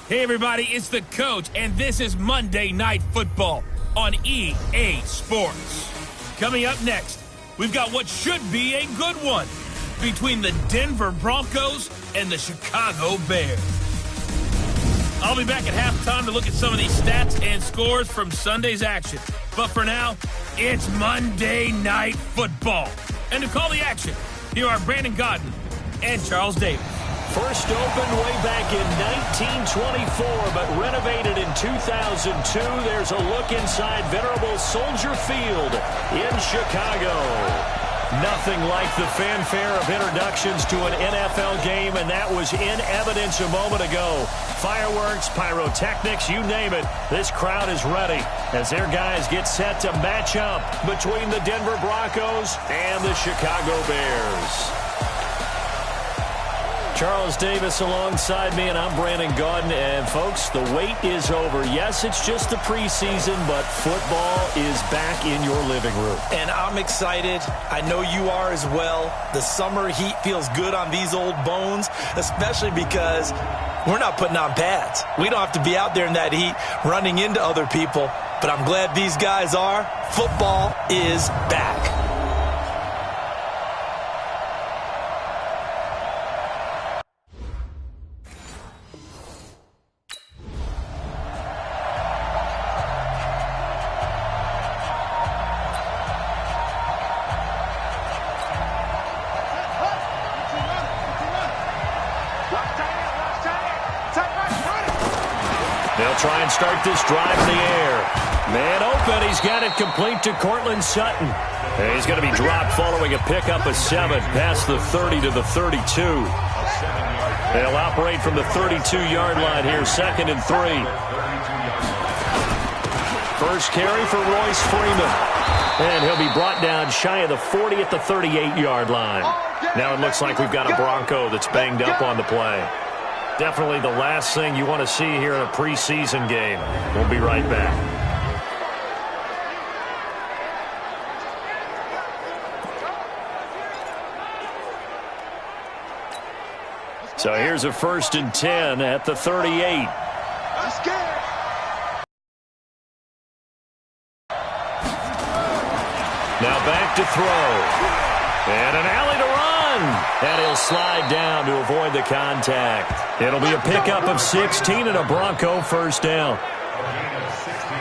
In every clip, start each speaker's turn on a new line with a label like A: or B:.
A: Hey everybody, it's the coach, and this is Monday Night Football on EA Sports. Coming up next, we've got what should be a good one between the Denver Broncos and the Chicago Bears. I'll be back at halftime to look at some of these stats and scores from Sunday's action. But for now, it's Monday Night Football. And to call the action, here are Brandon Godden and Charles Davis.
B: First opened way back in 1924, but renovated in 2002. There's a look inside venerable Soldier Field in Chicago. Nothing like the fanfare of introductions to an NFL game, and that was in evidence a moment ago. Fireworks, pyrotechnics, you name it. This crowd is ready as their guys get set to match up between the Denver Broncos and the Chicago Bears. Charles Davis alongside me, and I'm Brandon Godden. And, folks, the wait is over. Yes, it's just the preseason, but football is back in your living room.
C: And I'm excited. I know you are as well. The summer heat feels good on these old bones, especially because we're not putting on pads. We don't have to be out there in that heat running into other people. But I'm glad these guys are. Football is back.
B: They'll try and start this drive in the air. Man open. He's got it complete to Cortland Sutton. And he's going to be dropped following a pickup of 7 past the 30 to the 32. They'll operate from the 32-yard line here, 2nd and 3. First carry for Royce Freeman. And he'll be brought down shy of the 40 at the 38-yard line. Now it looks like we've got a Bronco that's banged up on the play. Definitely the last thing you want to see here in a preseason game. We'll be right back. So here's a 1st and 10 at the 38. Now back to throw. And an alley to run. And he'll slide down to avoid the contact. It'll be a pickup of 16 and a Bronco first down.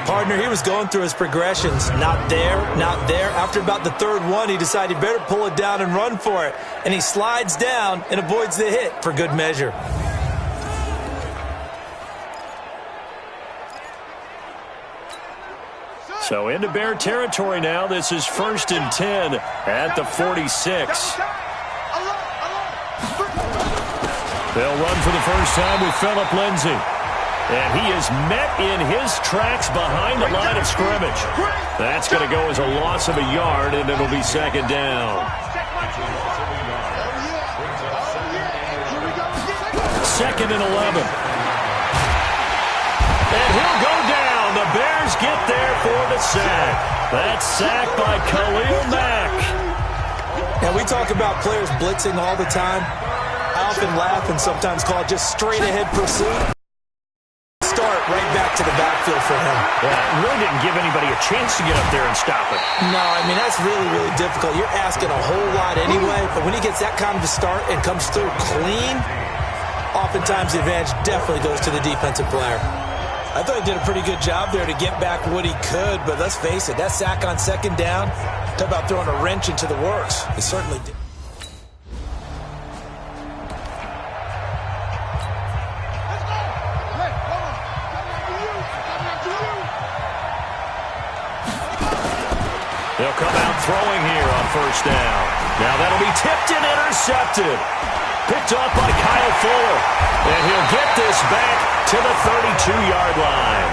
C: Partner, he was going through his progressions. Not there, not there. After about the 3rd one, he decided he better pull it down and run for it. And he slides down and avoids the hit for good measure.
B: So into Bear territory now. This is 1st and 10 at the 46. They'll run for the first time with Phillip Lindsay. And he is met in his tracks behind the line of scrimmage. That's going to go as a loss of a yard, and it'll be 2nd down. 2nd and 11. And he'll go down. The Bears get there for the sack. That's sacked by Khalil Mack.
C: And we talk about players blitzing all the time. I often laugh and sometimes call it just straight-ahead pursuit. Start right back to the backfield for him.
B: Yeah, it really didn't give anybody a chance to get up there and stop it.
C: No, I mean, that's really, really difficult. You're asking a whole lot anyway, but when he gets that kind of a start and comes through clean, oftentimes the advantage definitely goes to the defensive player. I thought he did a pretty good job there to get back what he could, but let's face it, that sack on 2nd down, talk about throwing a wrench into the works. He certainly did.
B: They'll come out throwing here on 1st down. Now that'll be tipped and intercepted. Picked off by Kyle Fuller. And he'll get this back to the 32-yard line.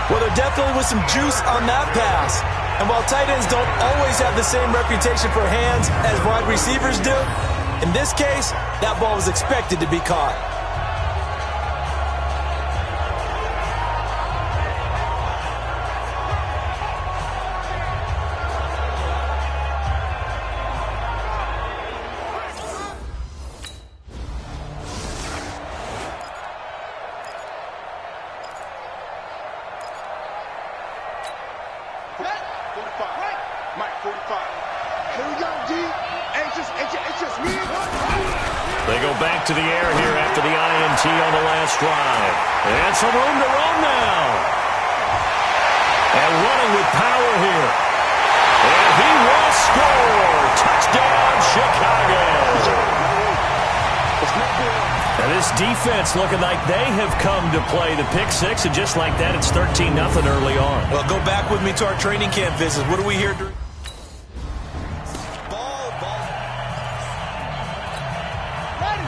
C: Well, there definitely was some juice on that pass. And while tight ends don't always have the same reputation for hands as wide receivers do, in this case, that ball was expected to be caught.
D: Mike 45. Here we go, D. It's just me.
B: They go back to the air here after the INT on the last drive. And some room to run now. And running with power here. And he will score. Touchdown, Chicago. And this defense looking like they have come to play the pick six, and just like that, it's 13-0 early on.
C: Well, go back with me to our training camp visit. What do we hear? Ball.
D: Ready.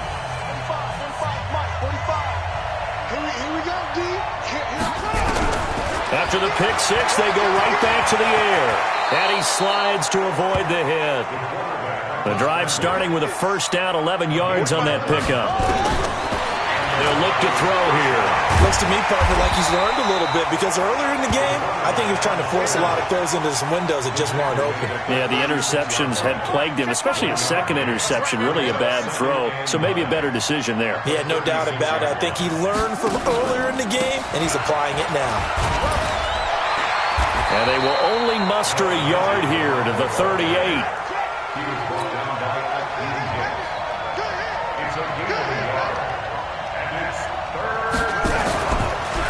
D: 45, Mike 45. Here we go, D. Here I go.
B: After the pick six, they go right back to the air. And he slides to avoid the hit. The drive starting with a first down, 11 yards on that pickup. They'll look to throw here.
C: Looks to me, partner, like he's learned a little bit, because earlier in the game, I think he was trying to force a lot of throws into some windows that just weren't open.
B: Yeah, the interceptions had plagued him, especially a second interception, really a bad throw. So maybe a better decision there.
C: Yeah, no doubt about it. I think he learned from earlier in the game, and he's applying it now.
B: And they will only muster a yard here to the 38.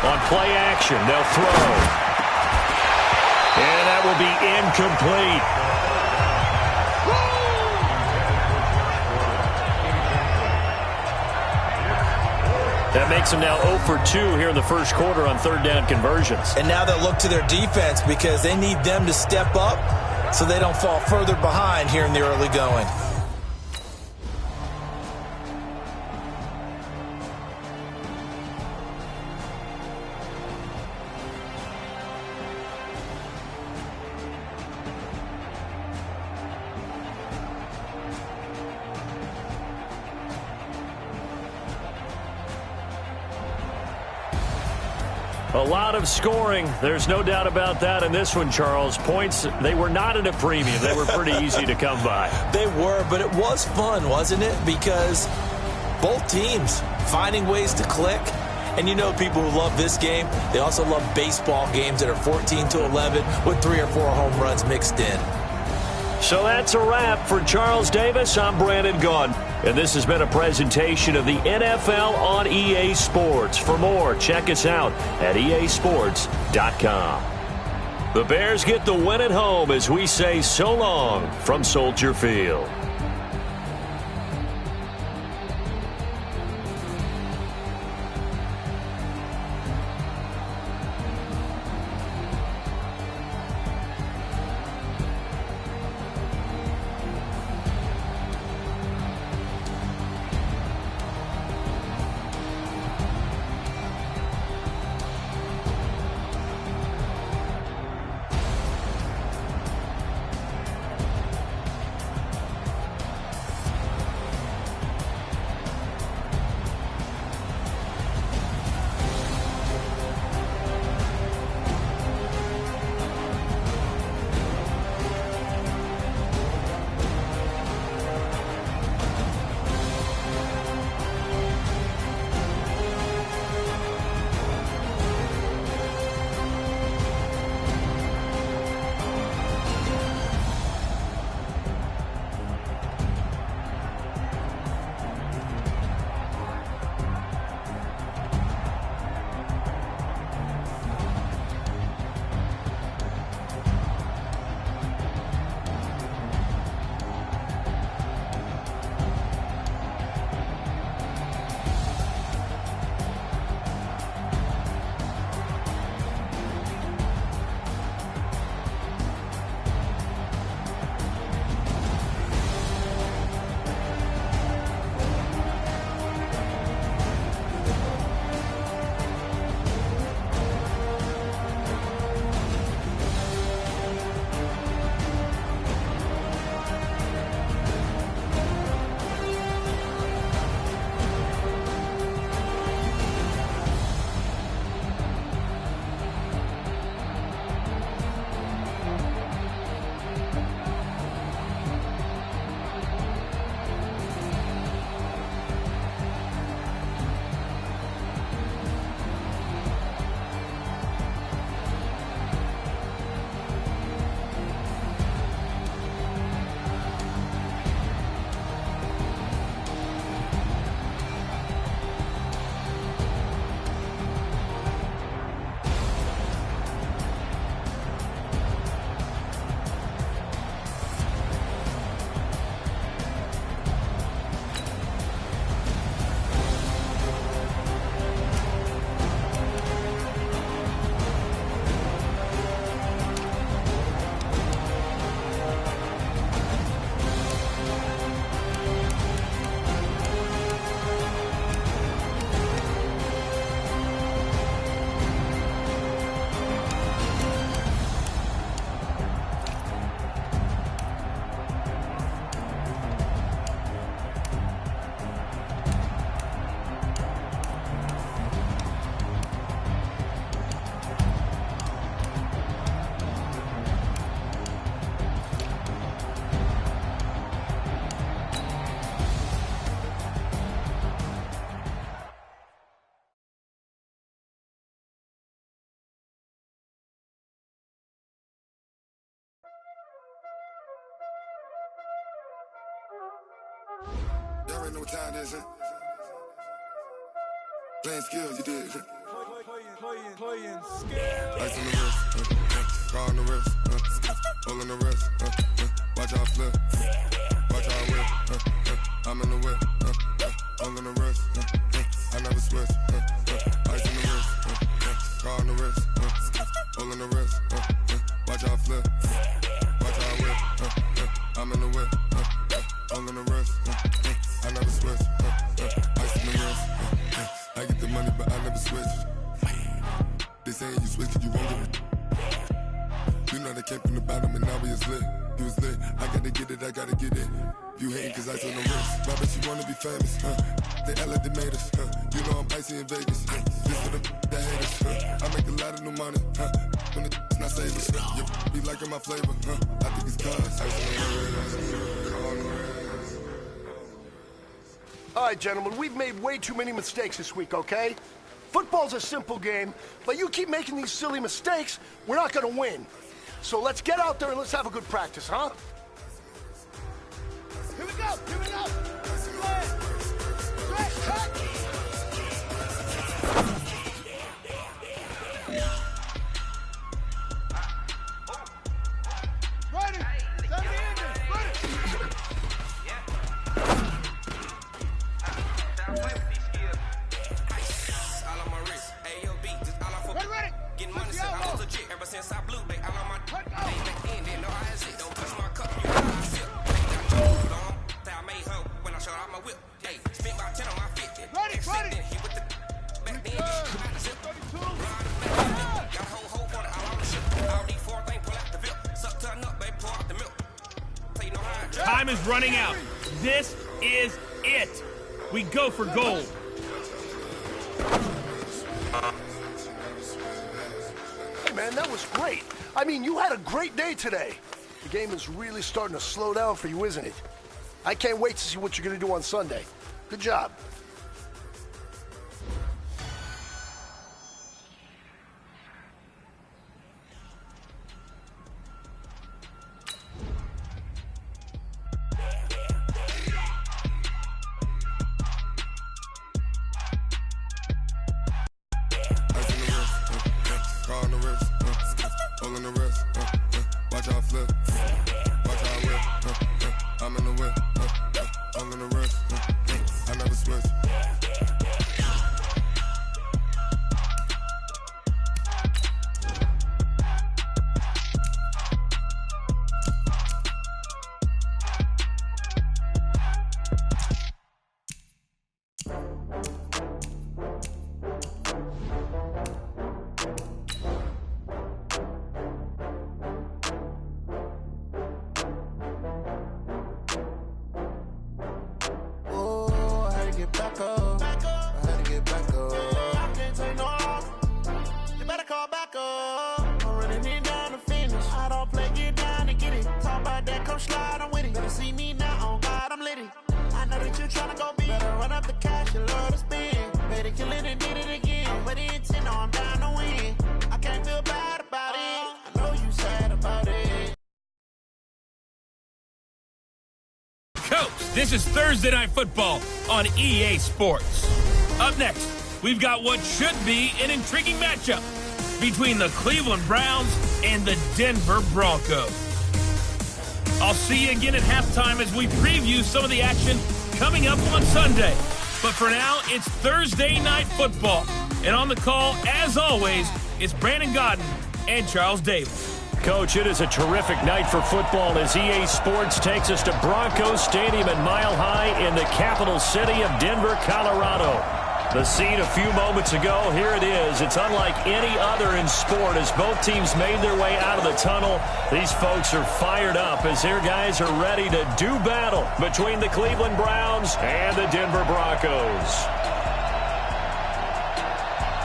B: On play action, they'll throw. And that will be incomplete. That makes them now 0 for 2 here in the first quarter on third down conversions.
C: And now they'll look to their defense because they need them to step up so they don't fall further behind here in the early going.
B: A lot of scoring. There's no doubt about that in this one, Charles. Points, they were not at a premium. They were pretty easy to come by.
C: They were, but it was fun, wasn't it? Because both teams finding ways to click. And you know people who love this game, they also love baseball games that are 14-11 with 3 or 4 home runs mixed in.
B: So that's a wrap for Charles Davis. I'm Brandon Gaudin. And this has been a presentation of the NFL on EA Sports. For more, check us out at easports.com. The Bears get the win at home as we say so long from Soldier Field.
E: Y'all already know what time it is, huh? Playing skills, you did. Playing skills. Ice on the wrist, car on the wrist, hole in the wrist, watch out flip, watch out whip, I'm in the whip, hole in the wrist, I never switch, ice on the wrist, car on the wrist, hole in the wrist, watch out flip, watch out whip, I'm in the whip, hole in the wrist, I never switch, ice on the wrist, I get the money but I never switch. They saying you switch 'cause you won't get it. You know they came from the bottom and now we is lit. You was lit, I gotta get it, I gotta get it. You hating 'cause ice on the wrist. Why bet you wanna be famous, They act like they made us, You know I'm icy in Vegas, This for the that hate us, I make a lot of new money, When the not saving, You be liking my flavor, I think it's cause ice on the wrist, car on the wrist.
D: All right, gentlemen, we've made way too many mistakes this week, okay? Football's a simple game, but you keep making these silly mistakes, we're not gonna win. So let's get out there and let's have a good practice, huh? Here we go, here we go! Stretch, cut! Ready! Send me in there! Ready!
F: Getting money since I was legit. Ever since I blew, they all on my back in, didn't know how is it. Don't touch my cup, you know how I sip. Ain't got you long, that I made her when I showed out my whip. Hey, spent about 10 on my 50.
D: Ready!
F: He with the back then, you should have zip. Got a whole for the all on the ship. All these four things, pull out the vilp. Suck to a nut, baby, pour out the milk. So you know how I drip.
A: Time is running out. This is it. We go for gold.
D: Man, that was great. I mean, you had a great day today. The game is really starting to slow down for you, isn't it? I can't wait to see what you're going to do on Sunday. Good job.
E: Watch out flip, watch out whip, I'm in the whip, I'm in the wrist, I never switch.
A: This is Thursday Night Football on EA Sports. Up next, we've got what should be an intriguing matchup between the Cleveland Browns and the Denver Broncos. I'll see you again at halftime as we preview some of the action coming up on Sunday. But for now, it's Thursday Night Football. And on the call, as always, it's Brandon Godden and Charles Davis.
B: Coach, it is a terrific night for football as EA Sports takes us to Broncos Stadium at Mile High in the capital city of Denver, Colorado. The scene a few moments ago, here it is. It's unlike any other in sport as both teams made their way out of the tunnel. These folks are fired up as their guys are ready to do battle between the Cleveland Browns and the Denver Broncos.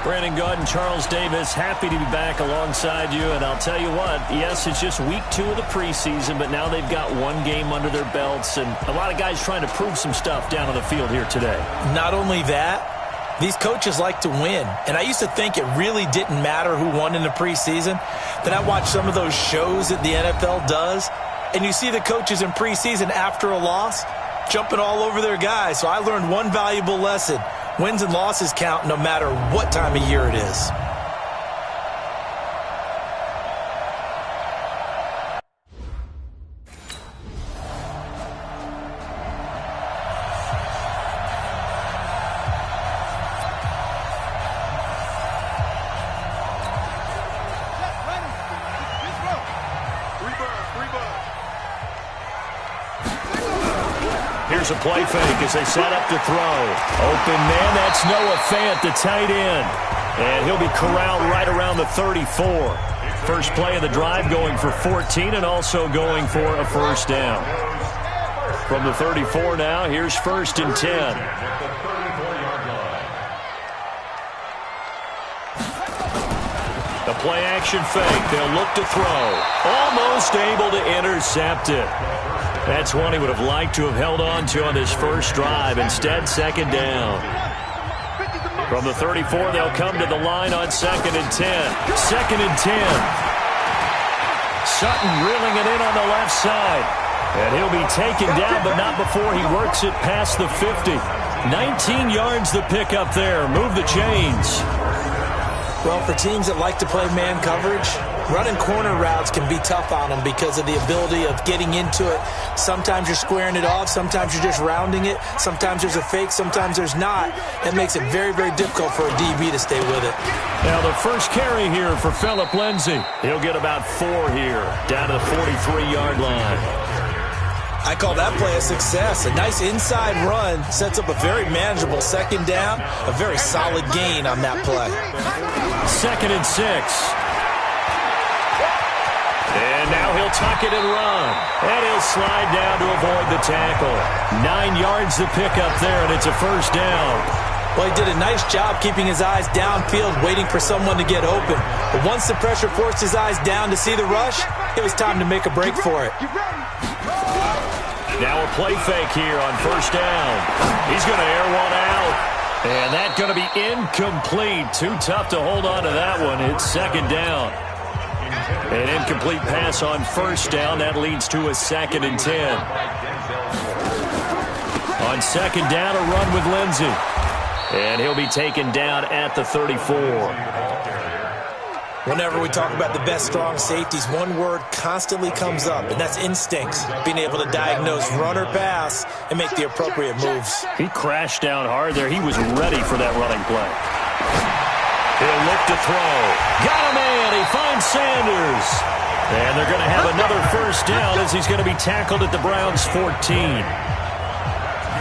B: Brandon Godden, Charles Davis, happy to be back alongside you. And I'll tell you what, yes, it's just week 2 of the preseason, but now they've got one game under their belts. And a lot of guys trying to prove some stuff down on the field here today.
C: Not only that, these coaches like to win. And I used to think it really didn't matter who won in the preseason. Then I watched some of those shows that the NFL does, and you see the coaches in preseason after a loss, jumping all over their guys. So I learned one valuable lesson. Wins and losses count no matter what time of year it is.
B: Here's a play fake as they set up to throw. Open man, that's Noah Fant, the tight end. And he'll be corralled right around the 34. First play of the drive going for 14 and also going for a first down. From the 34 now, here's 1st and 10. The play action fake. They'll look to throw. Almost able to intercept it. That's one he would have liked to have held on to on his first drive. Instead, 2nd down. From the 34, they'll come to the line on 2nd and 10. 2nd and 10. Sutton reeling it in on the left side. And he'll be taken down, but not before he works it past the 50. 19 yards the pickup there. Move the chains.
C: Well, for teams that like to play man coverage, running corner routes can be tough on them because of the ability of getting into it. Sometimes you're squaring it off. Sometimes you're just rounding it. Sometimes there's a fake. Sometimes there's not. That makes it very, very difficult for a DB to stay with it.
B: Now the first carry here for Phillip Lindsay. He'll get about 4 here, down to the 43-yard line.
C: I call that play a success. A nice inside run sets up a very manageable 2nd down. A very solid gain on that play.
B: 2nd and 6. And now he'll tuck it and run. And he'll slide down to avoid the tackle. 9 yards to pick up there, and it's a first down.
C: Well, he did a nice job keeping his eyes downfield, waiting for someone to get open. But once the pressure forced his eyes down to see the rush, it was time to make a break for it.
B: Now a play fake here on 1st down. He's going to air one out. And that's going to be incomplete. Too tough to hold on to that one. It's 2nd down. An incomplete pass on 1st down. That leads to a 2nd and 10. On 2nd down, a run with Lindsay. And he'll be taken down at the 34.
C: Whenever we talk about the best strong safeties, one word constantly comes up, and that's instincts. Being able to diagnose run or pass and make the appropriate moves.
B: He crashed down hard there. He was ready for that running play. He'll look to throw. Got a man. He finds Sanders. And they're going to have another first down as he's going to be tackled at the Browns' 14.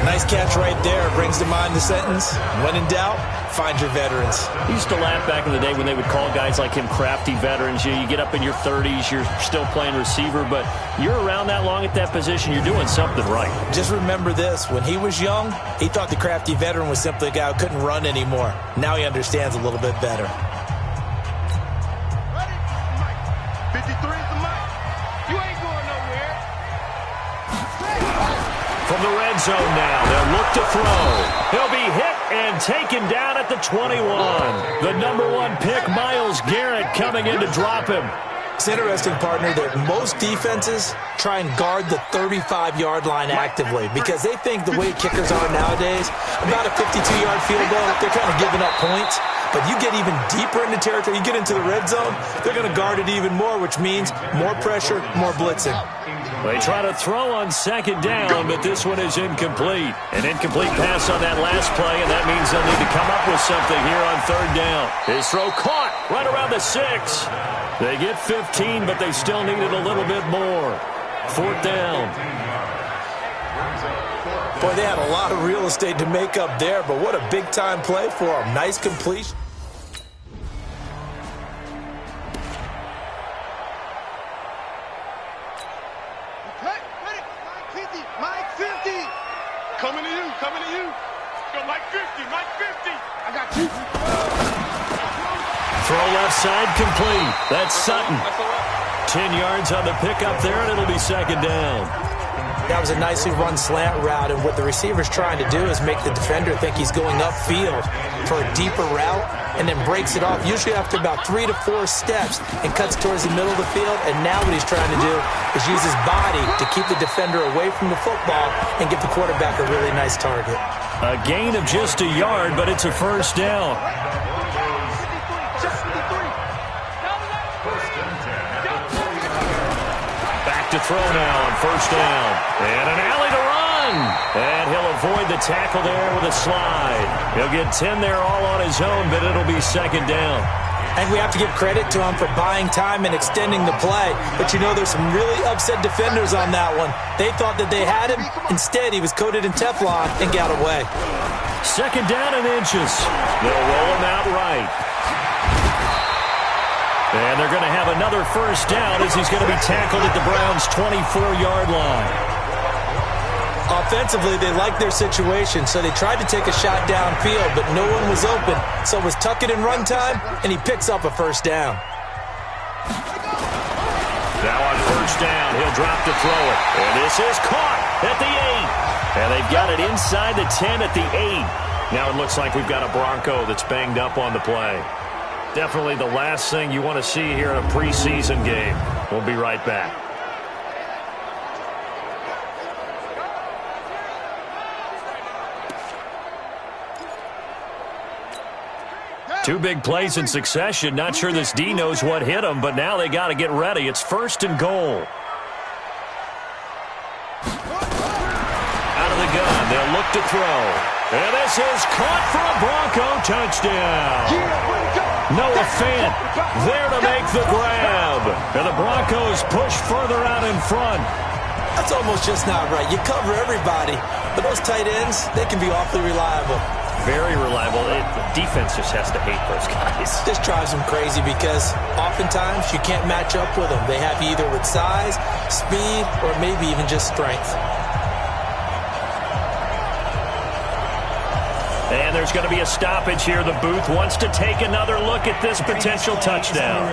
C: Nice catch right there. Brings to mind the sentence, when in doubt, find your veterans.
B: He used to laugh back in the day when they would call guys like him crafty veterans. You get up in your 30s, you're still playing receiver, but you're around that long at that position, you're doing something right.
C: Just remember this. When he was young, he thought the crafty veteran was simply a guy who couldn't run anymore. Now he understands a little bit better.
D: 53 is the mic. You ain't going nowhere.
B: From the red zone now, they'll look to throw. He'll be hit and taken down at the 21. The number 1 pick, Myles Garrett, coming in to drop him.
C: It's interesting, partner, that most defenses try and guard the 35-yard line actively because they think the way kickers are nowadays, about a 52-yard field goal, they're kind of giving up points. But you get even deeper into territory, you get into the red zone, they're going to guard it even more, which means more pressure, more blitzing.
B: They try to throw on 2nd down, but this one is incomplete. An incomplete pass on that last play, and that means they'll need to come up with something here on 3rd down. His throw caught right around the 6. They get 15, but they still needed a little bit more. 4th down.
C: Boy, they had a lot of real estate to make up there, but what a big-time play for them. Nice completion.
D: Coming to you, coming to you. Yo, Mike 50, Mike 50. I got you.
B: Throw left side complete. That's Sutton. 10 yards on the pickup there, and it'll be 2nd down.
C: That was a nicely run slant route, and what the receiver's trying to do is make the defender think he's going upfield for a deeper route, and then breaks it off, usually after about 3 to 4 steps, and cuts towards the middle of the field. And now what he's trying to do is use his body to keep the defender away from the football and give the quarterback a really nice target.
B: A gain of just a yard, but it's a first down. To throw now on first down. And an alley to run. And he'll avoid the tackle there with a slide. He'll get 10 there all on his own, but it'll be second down.
C: And we have to give credit to him for buying time and extending the play. But, you know, there's some really upset defenders on that one. They thought that they had him. Instead, he was coated in Teflon and got away.
B: Second down and inches. They'll roll him out right. And they're going to have another first down as he's going to be tackled at the Browns' 24-yard line.
C: Offensively, they liked their situation, so they tried to take a shot downfield, but no one was open. So it was tuck it in run time, and he picks up a first down.
B: Now on first down, he'll drop to throw it. And this is caught at the 8. And they've got it inside the 10 at the 8. Now it looks like we've got a Bronco that's banged up on the play. Definitely the last thing you want to see here in a preseason game. We'll be right back. Two big plays in succession. Not sure this D knows what hit him, but now they got to get ready. It's first and goal. Out of the gun, they'll look to throw. And this is caught for a Bronco touchdown. Noah Fant there to make the grab. And the Broncos push further out in front.
C: That's almost just not right. You cover everybody, but those tight ends, they can be awfully reliable.
B: Very reliable. The defense just has to hate those guys.
C: This drives them crazy because oftentimes you can't match up with them. They have you either with size, speed, or maybe even just strength.
B: And there's going to be a stoppage here. The booth wants to take another look at this potential touchdown.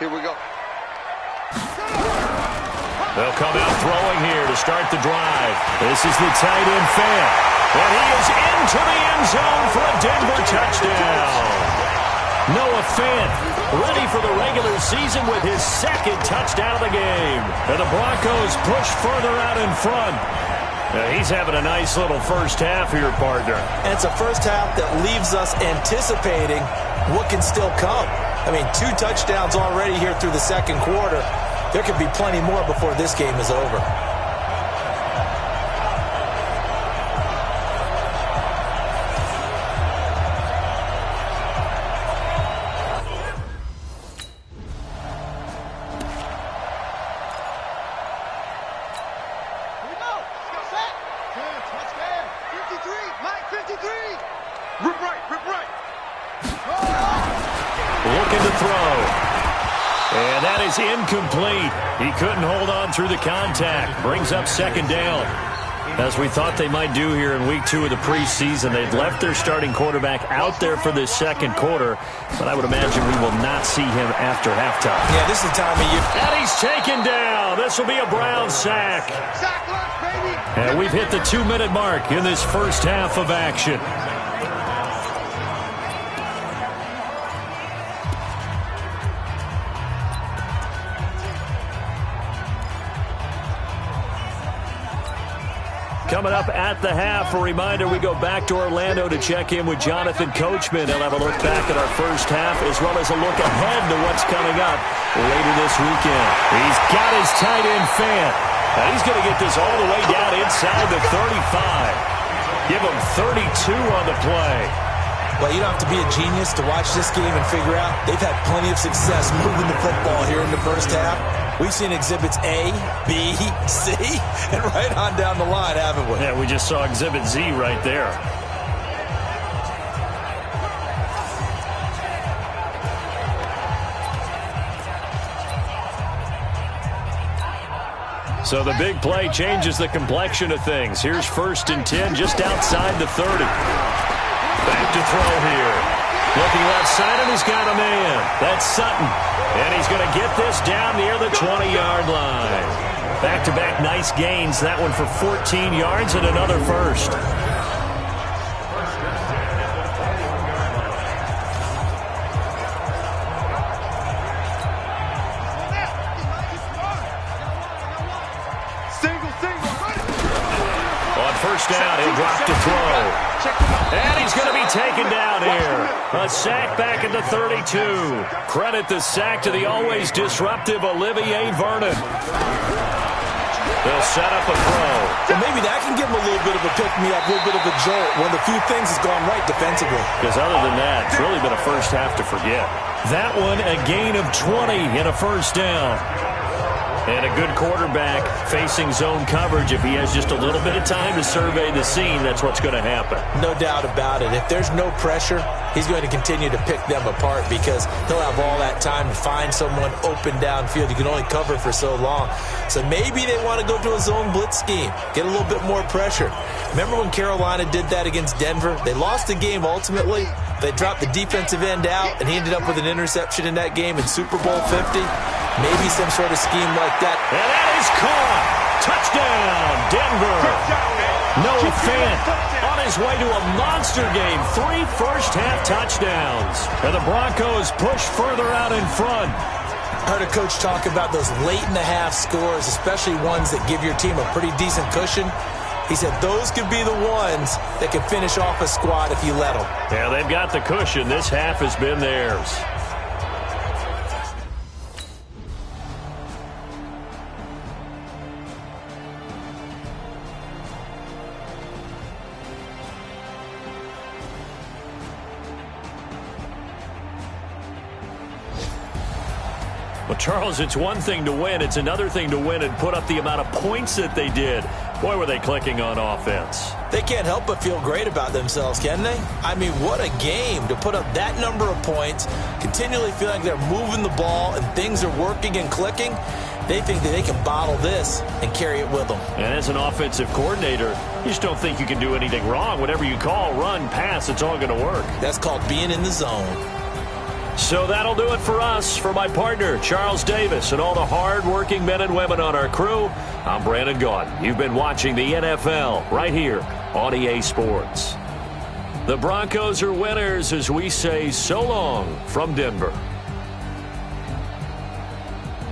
G: Here we go.
B: They'll come out throwing here to start the drive. This is the tight end Fant. And he is into the end zone for a Denver touchdown. Noah Fant ready for the regular season with his second touchdown of the game. And the Broncos push further out in front. He's having a nice little first half here, partner.
C: And it's a first half that leaves us anticipating what can still come. I mean, 2 touchdowns already here through the second quarter. There could be plenty more before this game is over.
B: Looking to throw. And that is incomplete. He couldn't hold on through the contact. Brings up second down. As we thought they might do here in week 2 of the preseason, they'd left their starting quarterback out there for this second quarter, but I would imagine we will not see him after halftime.
C: Yeah, this is the time of year.
B: And he's taken down. This will be a Brown sack. And we've hit the 2-minute mark in this first half of action. Coming up at the half, a reminder, we go back to Orlando to check in with Jonathan Coachman. He'll have a look back at our first half as well as a look ahead to what's coming up later this weekend. He's got his tight end Fant, and he's going to get this all the way down inside the 35. Give him 32 on the play.
C: Well, you don't have to be a genius to watch this game and figure out they've had plenty of success moving the football here in the first half. We've seen exhibits A, B, C, and right on down the line, haven't we?
B: Yeah, we just saw exhibit Z right there. So the big play changes the complexion of things. Here's 1st and 10 just outside the 30. Back to throw here. Looking left side, and he's got a man. That's Sutton. And he's going to get this down near the 20-yard line. Back-to-back nice gains. That one for 14 yards and another first. First down, he'll drop to throw. And he's going to be taken down here. A sack back at the 32. Credit the sack to the always disruptive Olivier Vernon. They'll set up a throw.
C: Well, maybe that can give him a little bit of a pick-me-up, a little bit of a jolt. One of the few things has gone right defensively.
B: Because other than that, it's really been a first half to forget. That one, a gain of 20 in a first down. And a good quarterback facing zone coverage. If he has just a little bit of time to survey the scene, that's what's going to happen.
C: No doubt about it. If there's no pressure, he's going to continue to pick them apart because he'll have all that time to find someone open downfield. You can only cover for so long. So maybe they want to go to a zone blitz scheme, get a little bit more pressure. Remember when Carolina did that against Denver? They lost the game ultimately. They dropped the defensive end out, and he ended up with an interception in that game in Super Bowl 50. Maybe some sort of scheme like that.
B: And that is caught. Touchdown, Denver. Noah Fant on his way to a monster game. 3 first-half touchdowns. And the Broncos push further out in front.
C: I heard a coach talk about those late-in-the-half scores, especially ones that give your team a pretty decent cushion. He said those could be the ones that could finish off a squad if you let them.
B: Yeah, they've got the cushion. This half has been theirs. Well, Charles, it's one thing to win. It's another thing to win and put up the amount of points that they did. Boy, were they clicking on offense.
C: They can't help but feel great about themselves, can they? I mean, what a game to put up that number of points, continually feeling like they're moving the ball and things are working and clicking. They think that they can bottle this and carry it with them.
B: And as an offensive coordinator, you just don't think you can do anything wrong. Whatever you call, run, pass, it's all going to work.
C: That's called being in the zone.
B: So that'll do it for us. For my partner, Charles Davis, and all the hard-working men and women on our crew, I'm Brandon Gaudin. You've been watching the NFL right here on EA Sports. The Broncos are winners as we say so long from Denver.